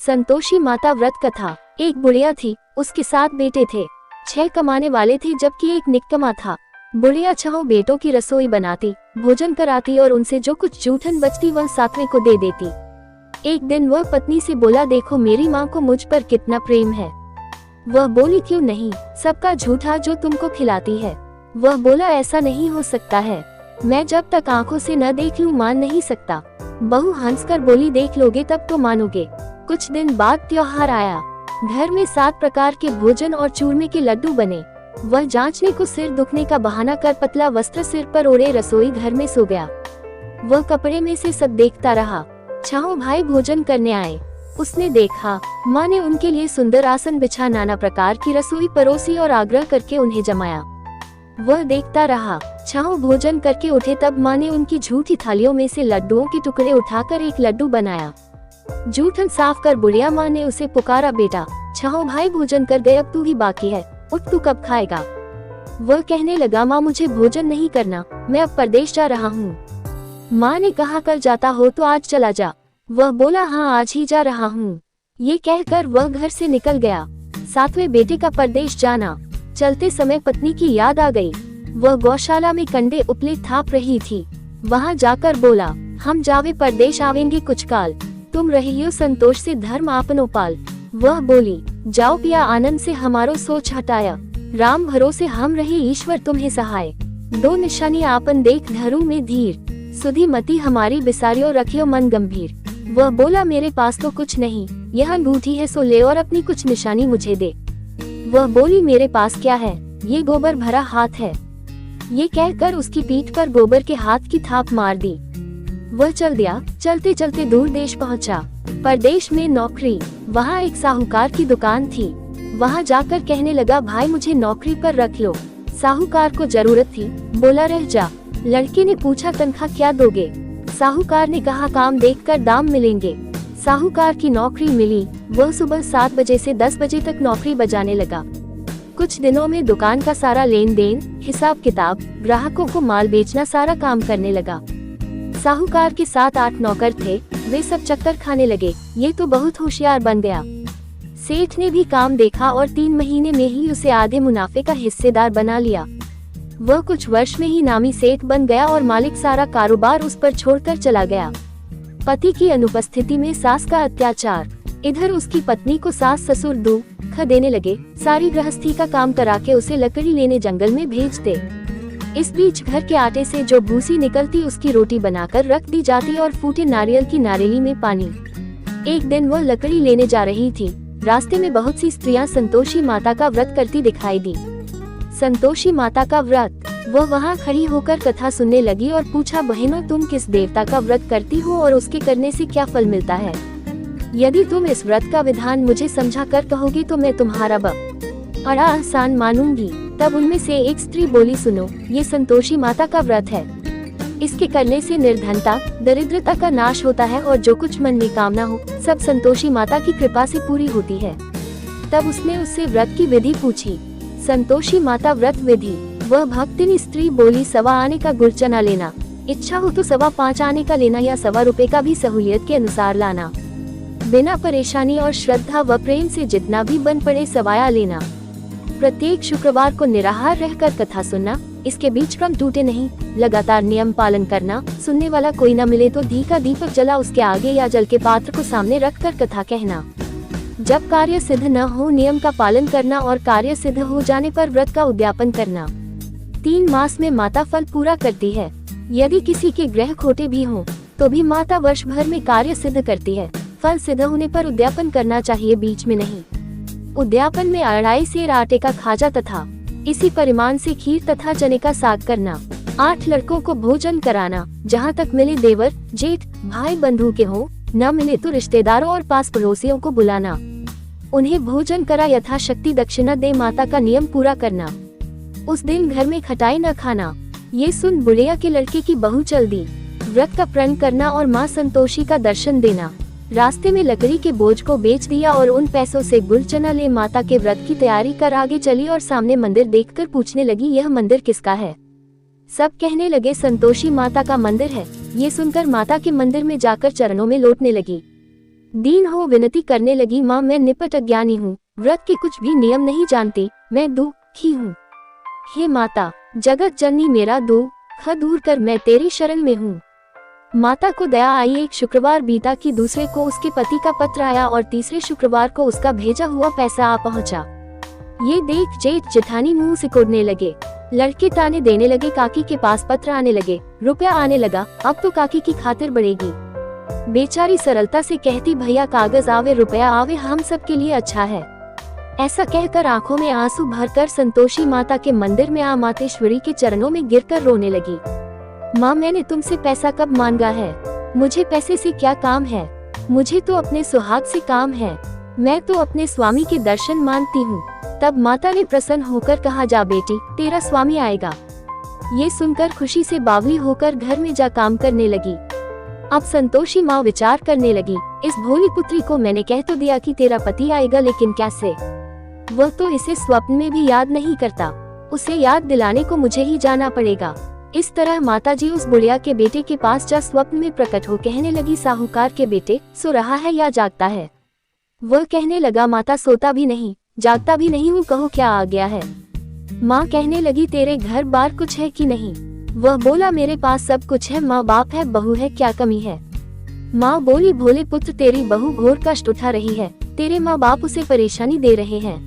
संतोषी माता व्रत कथा। एक बुढ़िया थी, उसके 7 बेटे थे। 6 कमाने वाले थे जबकि एक निकम्मा था। बुढ़िया 6 बेटों की रसोई बनाती, भोजन कराती और उनसे जो कुछ जूठन बचती वह 7वें को दे देती। एक दिन वह पत्नी से बोला, देखो मेरी माँ को मुझ पर कितना प्रेम है। वह बोली, क्यों नहीं, सबका झूठा जो तुमको खिलाती है। वह बोला, ऐसा नहीं हो सकता है, मैं जब तक आंखों से न देख लूं मान नहीं सकता। बहू हंसकर बोली, देख लोगे तब तो मानोगे। कुछ दिन बाद त्योहार आया। घर में 7 प्रकार के भोजन और चूरमे के लड्डू बने। वह जांचने को सिर दुखने का बहाना कर पतला वस्त्र सिर पर ओढ़े रसोई घर में सो गया। वह कपड़े में से सब देखता रहा। 6 भाई भोजन करने आए। उसने देखा, माँ ने उनके लिए सुंदर आसन बिछा नाना प्रकार की रसोई परोसी और आग्रह करके उन्हें जमाया। वह देखता रहा। 6 भोजन करके उठे तब माँ ने उनकी झूठी थालियों में से लड्डुओं के टुकड़े उठाकर एक लड्डू बनाया। जूठन साफ कर बुढ़िया माँ ने उसे पुकारा, बेटा 6 भाई भोजन कर गए, अब तू ही बाकी है, उठ तू कब खाएगा। वह कहने लगा, माँ मुझे भोजन नहीं करना, मैं अब परदेश जा रहा हूँ। माँ ने कहा, कल जाता हो तो आज चला जा। वह बोला, हाँ आज ही जा रहा हूँ। ये कहकर वह घर से निकल गया। 7वें बेटे का परदेश जाना। चलते समय पत्नी की याद आ गई। वह गौशाला में कंडे उपले थाप रही थी। वहाँ जाकर बोला, हम जावे परदेश आवेंगे कुछ काल, तुम रहियो संतोष से धर्म आपनो पाल। वह बोली, जाओ पिया आनंद से हमारो सोच हटाया, राम भरोसे हम रहे ईश्वर तुम्हें सहाय। 2 निशानी आपन देख धरू में धीर, सुधी मती हमारी बिसारियो रखियो मन गंभीर। वह बोला, मेरे पास तो कुछ नहीं, यह अंगूठी है सो ले और अपनी कुछ निशानी मुझे दे। वह बोली, मेरे पास क्या है, ये गोबर भरा हाथ है। ये कहकर उसकी पीठ पर गोबर के हाथ की थाप मार दी। वह चल दिया। चलते चलते दूर देश पहुंचा। परदेश में नौकरी। वहाँ एक साहूकार की दुकान थी। वहाँ जाकर कहने लगा, भाई मुझे नौकरी पर रख लो। साहूकार को जरूरत थी, बोला रह जा। लड़के ने पूछा, तनख्वाह क्या दोगे। साहूकार ने कहा, काम देखकर दाम मिलेंगे। साहूकार की नौकरी मिली। वह सुबह 7 बजे से 10 बजे तक नौकरी बजाने लगा। कुछ दिनों में दुकान का सारा लेन देन, हिसाब किताब, ग्राहकों को माल बेचना सारा काम करने लगा। साहूकार के 7-8 नौकर थे, वे सब चक्कर खाने लगे। ये तो बहुत होशियार बन गया। सेठ ने भी काम देखा और 3 महीने में ही उसे आधे मुनाफे का हिस्सेदार बना लिया। वह कुछ वर्ष में ही नामी सेठ बन गया और मालिक सारा कारोबार उस पर छोड़कर चला गया। पति की अनुपस्थिति में सास का अत्याचार। इधर उसकी पत्नी को सास ससुर दुख देने लगे। सारी गृहस्थी का काम करा के उसे लकड़ी लेने जंगल में भेजते। इस बीच घर के आटे से जो भूसी निकलती उसकी रोटी बनाकर रख दी जाती और फूटे नारियल की नारेली में पानी। एक दिन वह लकड़ी लेने जा रही थी। रास्ते में बहुत सी स्त्रियां संतोषी माता का व्रत करती दिखाई दी। संतोषी माता का व्रत। वह वहाँ खड़ी होकर कथा सुनने लगी और पूछा, बहनों तुम किस देवता का व्रत करती हो और उसके करने से क्या फल मिलता है। यदि तुम इस व्रत का विधान मुझे समझा कर कहोगी तो मैं तुम्हारा बड़ा आसान मानूंगी। तब उनमें से एक स्त्री बोली, सुनो, ये संतोषी माता का व्रत है। इसके करने से निर्धनता दरिद्रता का नाश होता है और जो कुछ मन में कामना हो सब संतोषी माता की कृपा से पूरी होती है। तब उसने उससे व्रत की विधि पूछी। संतोषी माता व्रत विधि। वह भक्तिनी स्त्री बोली, 1.25 आने का गुड़ चना लेना, इच्छा हो तो 5.25 आने का लेना या 1.25 रुपए का भी सहूलियत के अनुसार लाना। बिना परेशानी और श्रद्धा व प्रेम से जितना भी बन पड़े सवाया लेना। प्रत्येक शुक्रवार को निराहार रहकर कथा सुनना, इसके बीच क्रम टूटे नहीं, लगातार नियम पालन करना। सुनने वाला कोई न मिले तो घी का दीपक जला उसके आगे या जल के पात्र को सामने रखकर कथा कहना। जब कार्य सिद्ध न हो नियम का पालन करना और कार्य सिद्ध हो जाने पर व्रत का उद्यापन करना। 3 मास में माता फल पूरा करती है। यदि किसी के ग्रह खोटे भी हों तो भी माता वर्ष भर में कार्य सिद्ध करती है। फल सिद्ध होने पर उद्यापन करना चाहिए, बीच में नहीं। उद्यापन में 2.5 सेर आटे का खाजा तथा इसी परिमाण से खीर तथा चने का साग करना। 8 लड़कों को भोजन कराना। जहाँ तक मिले देवर जेठ भाई बंधु के हों, न मिले तो रिश्तेदारों और पास पड़ोसियों को बुलाना। उन्हें भोजन करा यथाशक्ति दक्षिणा दे माता का नियम पूरा करना। उस दिन घर में खटाई न खाना। ये सुन बुढ़िया के लड़के की बहू चल दी। व्रत का प्रण करना और माँ संतोषी का दर्शन देना। रास्ते में लकड़ी के बोझ को बेच दिया और उन पैसों से गुड़ चना ले माता के व्रत की तैयारी कर आगे चली और सामने मंदिर देखकर पूछने लगी, यह मंदिर किसका है। सब कहने लगे, संतोषी माता का मंदिर है। ये सुनकर माता के मंदिर में जाकर चरणों में लौटने लगी। दीन हो विनती करने लगी, माँ मैं निपट अज्ञानी हूँ, व्रत के कुछ भी नियम नहीं जानती, मैं दुखी हूँ। हे माता जगत जननी मेरा दुख दूर कर, मैं तेरी शरण में हूँ। माता को दया आई। एक शुक्रवार बीता कि दूसरे को उसके पति का पत्र आया और तीसरे शुक्रवार को उसका भेजा हुआ पैसा आ पहुंचा। ये देख जेठ जेठानी मुंह सिकोड़ने लगे, लड़के ताने देने लगे, काकी के पास पत्र आने लगे, रुपया आने लगा, अब तो काकी की खातिर बढ़ेगी। बेचारी सरलता से कहती, भैया कागज आवे रुपया आवे, हम सब के लिए अच्छा है। ऐसा कहकर आंखों में आंसू भरकर संतोषी माता के मंदिर में आ मातेश्वरी के चरणों में गिरकर रोने लगी। माँ मैंने तुमसे पैसा कब मांगा है, मुझे पैसे से क्या काम है, मुझे तो अपने सुहाग से काम है, मैं तो अपने स्वामी के दर्शन मांगती हूँ। तब माता ने प्रसन्न होकर कहा, जा बेटी तेरा स्वामी आएगा। ये सुनकर खुशी से बावली होकर घर में जा काम करने लगी। अब संतोषी माँ विचार करने लगी, इस भोली पुत्री को मैंने कह तो दिया कि तेरा पति आएगा, लेकिन कैसे, वह तो इसे स्वप्न में भी याद नहीं करता, उसे याद दिलाने को मुझे ही जाना पड़ेगा। इस तरह माताजी उस बुढ़िया के बेटे के पास जा स्वप्न में प्रकट हो कहने लगी, साहूकार के बेटे सो रहा है या जागता है। वह कहने लगा, माता सोता भी नहीं जागता भी नहीं हूँ, कहो क्या आ गया है। माँ कहने लगी, तेरे घर बार कुछ है कि नहीं। वह बोला, मेरे पास सब कुछ है, माँ बाप है, बहू है, क्या कमी है। माँ बोली, भोले पुत्र तेरी बहू घोर कष्ट उठा रही है, तेरे माँ बाप उसे परेशानी दे रहे हैं,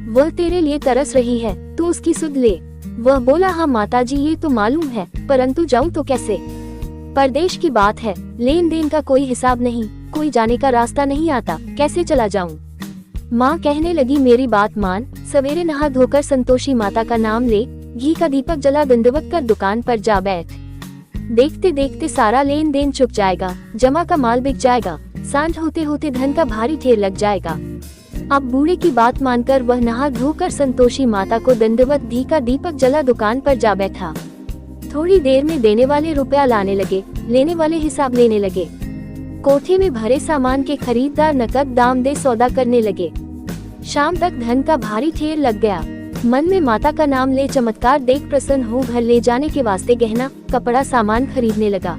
वह तेरे लिए तरस रही है, तू उसकी सुध ले। वह बोला, हाँ माताजी ये तो मालूम है, परंतु जाऊं तो कैसे, परदेश की बात है, लेन देन का कोई हिसाब नहीं, कोई जाने का रास्ता नहीं आता, कैसे चला जाऊं। माँ कहने लगी, मेरी बात मान, सवेरे नहा धोकर संतोषी माता का नाम ले, घी का दीपक जला, दंडवत कर दुकान पर जा बैठ, देखते देखते सारा लेन देन चुक जाएगा, जमा का माल बिक जाएगा, सांझ होते होते धन का भारी ढेर लग जाएगा। अब बूढ़े की बात मानकर वह नहा धोकर संतोषी माता को दंडवत घी का दीपक जला दुकान पर जा बैठा। थोड़ी देर में देने वाले रुपया लाने लगे, लेने वाले हिसाब लेने लगे। कोठे में भरे सामान के खरीददार नकद दाम दे सौदा करने लगे। शाम तक धन का भारी ढेर लग गया। मन में माता का नाम ले चमत्कार देख प्रसन्न हो घर ले जाने के वास्ते गहना कपड़ा सामान खरीदने लगा।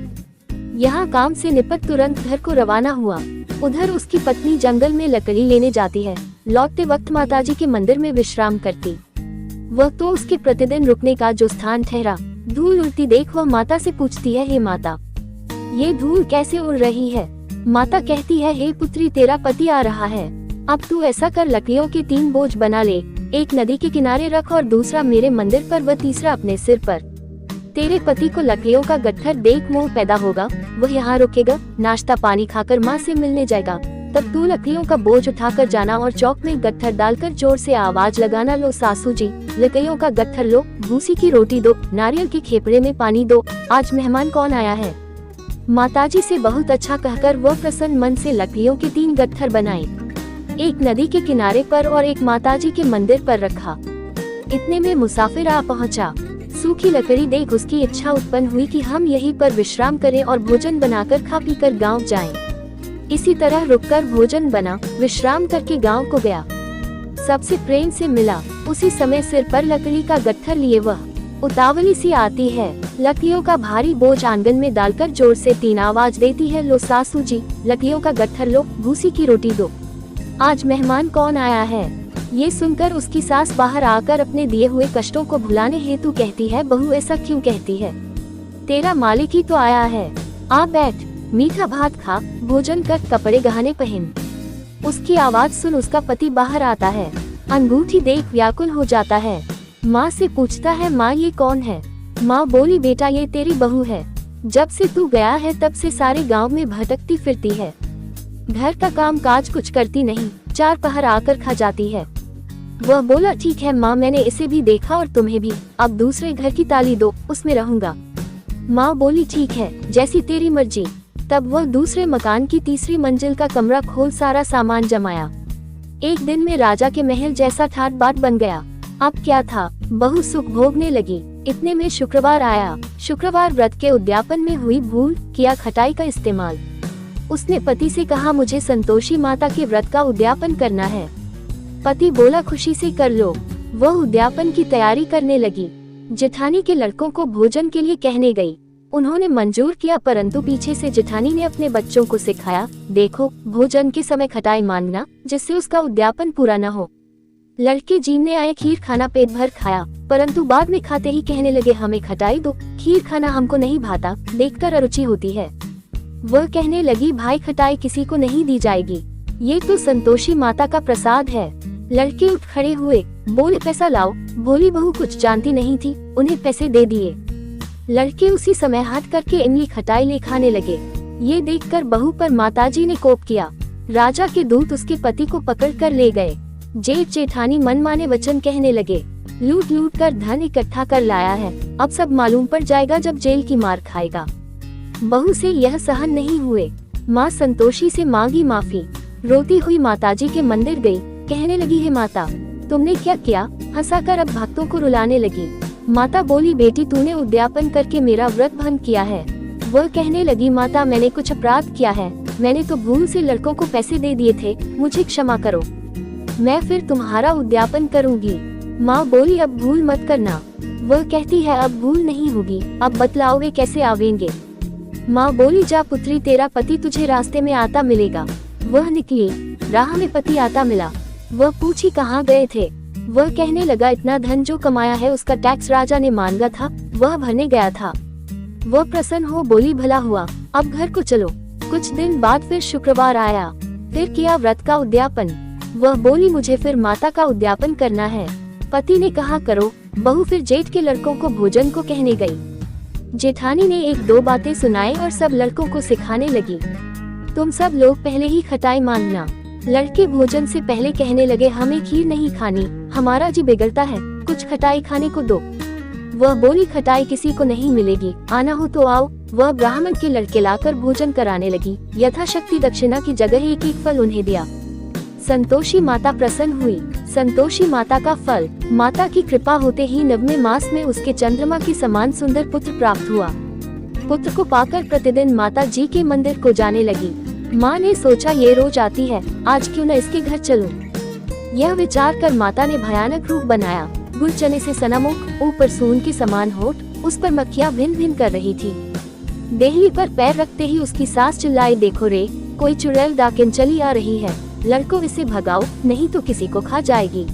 यहाँ काम से निपट तुरंत घर को रवाना हुआ। उधर उसकी पत्नी जंगल में लकड़ी लेने जाती है, लौटते वक्त माताजी के मंदिर में विश्राम करती। वह तो उसके प्रतिदिन रुकने का जो स्थान ठहरा। धूल उड़ती देख वह माता से पूछती है, हे माता ये धूल कैसे उड़ रही है। माता कहती है, हे पुत्री तेरा पति आ रहा है, अब तू ऐसा कर लकड़ियों के 3 बोझ बना ले, एक नदी के किनारे रख और दूसरा मेरे मंदिर पर व तीसरा अपने सिर पर। तेरे पति को लकड़ियों का गट्ठर देख मोह पैदा होगा, वह यहाँ रुकेगा, नाश्ता पानी खाकर माँ से मिलने जाएगा, तब तू लकड़ियों का बोझ उठाकर जाना और चौक में गट्ठर डालकर जोर से आवाज लगाना, लो सासू जी लकड़ियों का गट्ठर लो, भूसी की रोटी दो, नारियल के खेपड़े में पानी दो, आज मेहमान कौन आया है। माताजी से बहुत अच्छा कहकर वह प्रसन्न मन से लकड़ियों के 3 गट्ठर बनाए, एक नदी के किनारे पर और एक माताजी के मंदिर पर रखा। इतने में मुसाफिर आ पहुँचा। सूखी लकड़ी देख उसकी इच्छा उत्पन्न हुई कि हम यहीं पर विश्राम करें और भोजन बनाकर खा पीकर गांव जाएं। इसी तरह रुककर भोजन बना, विश्राम करके गांव को गया, सबसे प्रेम से मिला। उसी समय सिर पर लकड़ी का गट्ठर लिए वह उतावली सी आती है, लकड़ियों का भारी बोझ आंगन में डालकर जोर से 3 आवाज देती है, लो सासू जी लकड़ियों का गट्ठर लो, भूसी की रोटी दो, आज मेहमान कौन आया है। ये सुनकर उसकी सास बाहर आकर अपने दिए हुए कष्टों को भुलाने हेतु कहती है, बहू ऐसा क्यों कहती है, तेरा मालिक ही तो आया है, आ बैठ, मीठा भात खा, भोजन कर, कपड़े गहने पहन। उसकी आवाज सुन उसका पति बाहर आता है, अंगूठी देख व्याकुल हो जाता है। माँ से पूछता है, माँ ये कौन है। माँ बोली, बेटा ये तेरी बहू है, जब से तू गया है तब से सारे गाँव में भटकती फिरती है, घर का काम काज कुछ करती नहीं, 4 पहर आकर खा जाती है। वह बोला, ठीक है माँ मैंने इसे भी देखा और तुम्हें भी, अब दूसरे घर की ताली दो, उसमें रहूंगा। माँ बोली, ठीक है जैसी तेरी मर्जी। तब वह दूसरे मकान की तीसरी मंजिल का कमरा खोल सारा सामान जमाया। एक दिन में राजा के महल जैसा ठाट बाट बन गया। अब क्या था, बहू सुख भोगने लगी। इतने में शुक्रवार आया। शुक्रवार व्रत के उद्यापन में हुई भूल किया खटाई का इस्तेमाल। उसने पति से कहा, मुझे संतोषी माता के व्रत का उद्यापन करना है। पति बोला, खुशी से कर लो। वह उद्यापन की तैयारी करने लगी। जेठानी के लड़कों को भोजन के लिए कहने गई। उन्होंने मंजूर किया, परंतु पीछे से जेठानी ने अपने बच्चों को सिखाया, देखो भोजन के समय खटाई मांगना, जिससे उसका उद्यापन पूरा न हो। लड़के जीवने आए खीर खाना पेट भर खाया, परंतु बाद में खाते ही कहने लगे हमें खटाई दो, खीर खाना हमको नहीं भाता, देखकर अरुचि होती है। वह कहने लगी भाई खटाई किसी को नहीं दी जाएगी, ये तो संतोषी माता का प्रसाद है। लड़के उठ खड़े हुए, बोले पैसा लाओ। भोली बहू कुछ जानती नहीं थी, उन्हें पैसे दे दिए। लड़के उसी समय हाथ करके इमली खटाई ले खाने लगे। ये देखकर बहू पर माताजी ने कोप किया। राजा के दूत उसके पति को पकड़ कर ले गए। जेठ जेठानी मनमाने वचन कहने लगे, लूट लूट कर धन इकट्ठा कर लाया है, अब सब मालूम पड़ जाएगा जब जेल की मार खाएगा। बहू से यह सहन नहीं हुए, माँ संतोषी से मांगी माफी। रोती हुई माताजी के मंदिर गई, कहने लगी हे माता तुमने क्या किया, हंसाकर अब भक्तों को रुलाने लगी। माता बोली बेटी तूने उद्यापन करके मेरा व्रत भंग किया है। वह कहने लगी माता मैंने कुछ अपराध किया है, मैंने तो भूल से लड़कों को पैसे दे दिए थे, मुझे क्षमा करो, मैं फिर तुम्हारा उद्यापन करूंगी। माँ बोली अब भूल मत करना। वह कहती है अब भूल नहीं होगी, अब बतलाओ वे कैसे आवेंगे। माँ बोली जा पुत्री तेरा पति तुझे रास्ते में आता मिलेगा। वह निकली, राह में पति आता मिला। वह पूछी कहाँ गए थे। वह कहने लगा इतना धन जो कमाया है उसका टैक्स राजा ने मांगा था, वह भरने गया था। वह प्रसन्न हो बोली भला हुआ, अब घर को चलो। कुछ दिन बाद फिर शुक्रवार आया, फिर किया व्रत का उद्यापन। वह बोली मुझे फिर माता का उद्यापन करना है। पति ने कहा करो। बहू फिर जेठ के लड़कों को भोजन को कहने गई। जेठानी ने एक दो बातें सुनाई और सब लड़कों को सिखाने लगी, तुम सब लोग पहले ही खटाई मांगना। लड़के भोजन से पहले कहने लगे हमें खीर नहीं खानी, हमारा जी बिगड़ता है, कुछ खटाई खाने को दो। वह बोली खटाई किसी को नहीं मिलेगी, आना हो तो आओ। वह ब्राह्मण के लड़के लाकर भोजन कराने लगी। यथाशक्ति दक्षिणा की जगह एक एक फल उन्हें दिया। संतोषी माता प्रसन्न हुई। संतोषी माता का फल, माता की कृपा होते ही 9वें मास में उसके चंद्रमा के समान सुंदर पुत्र प्राप्त हुआ। पुत्र को पाकर प्रतिदिन माता जी के मंदिर को जाने लगी। माँ ने सोचा ये रोज आती है, आज क्यों न इसके घर चलूं। यह विचार कर माता ने भयानक रूप बनाया। गुल चने से सना मुख, ऊपर सून के समान होठ, उस पर मक्खियाँ भिन भिन कर रही थी। देहली पर पैर रखते ही उसकी सास चिल्लाई देखो रे, कोई चुड़ैल डाकिन चली आ रही है, लड़कों इसे भगाओ नहीं तो किसी को खा जाएगी।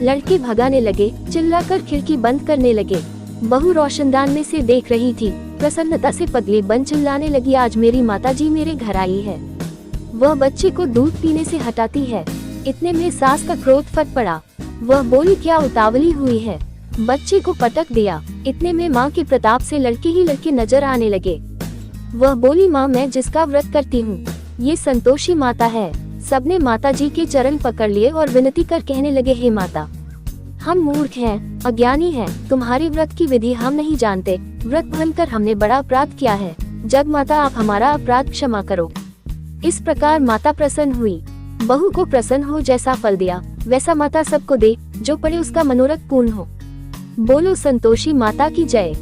लड़के भगाने लगे, चिल्लाकर खिड़की बंद करने लगे। बहू रोशनदान में से देख रही थी, प्रसन्नता से पगली बन चिल्लाने लगी आज मेरी माताजी मेरे घर आई है। वह बच्चे को दूध पीने से हटाती है। इतने में सास का क्रोध फट पड़ा। वह बोली क्या उतावली हुई है, बच्चे को पटक दिया। इतने में माँ के प्रताप से लड़के ही लड़के नजर आने लगे। वह बोली माँ मैं जिसका व्रत करती हूँ ये संतोषी माता है। सबने माता जी के चरण पकड़ लिए और विनती कर कहने लगे हे माता हम मूर्ख हैं, अज्ञानी हैं, तुम्हारे व्रत की विधि हम नहीं जानते, व्रत भंग कर हमने बड़ा अपराध किया है, जग माता आप हमारा अपराध क्षमा करो। इस प्रकार माता प्रसन्न हुई। बहू को प्रसन्न हो जैसा फल दिया वैसा माता सबको दे, जो पड़े उसका मनोरथ पूर्ण हो। बोलो संतोषी माता की जय।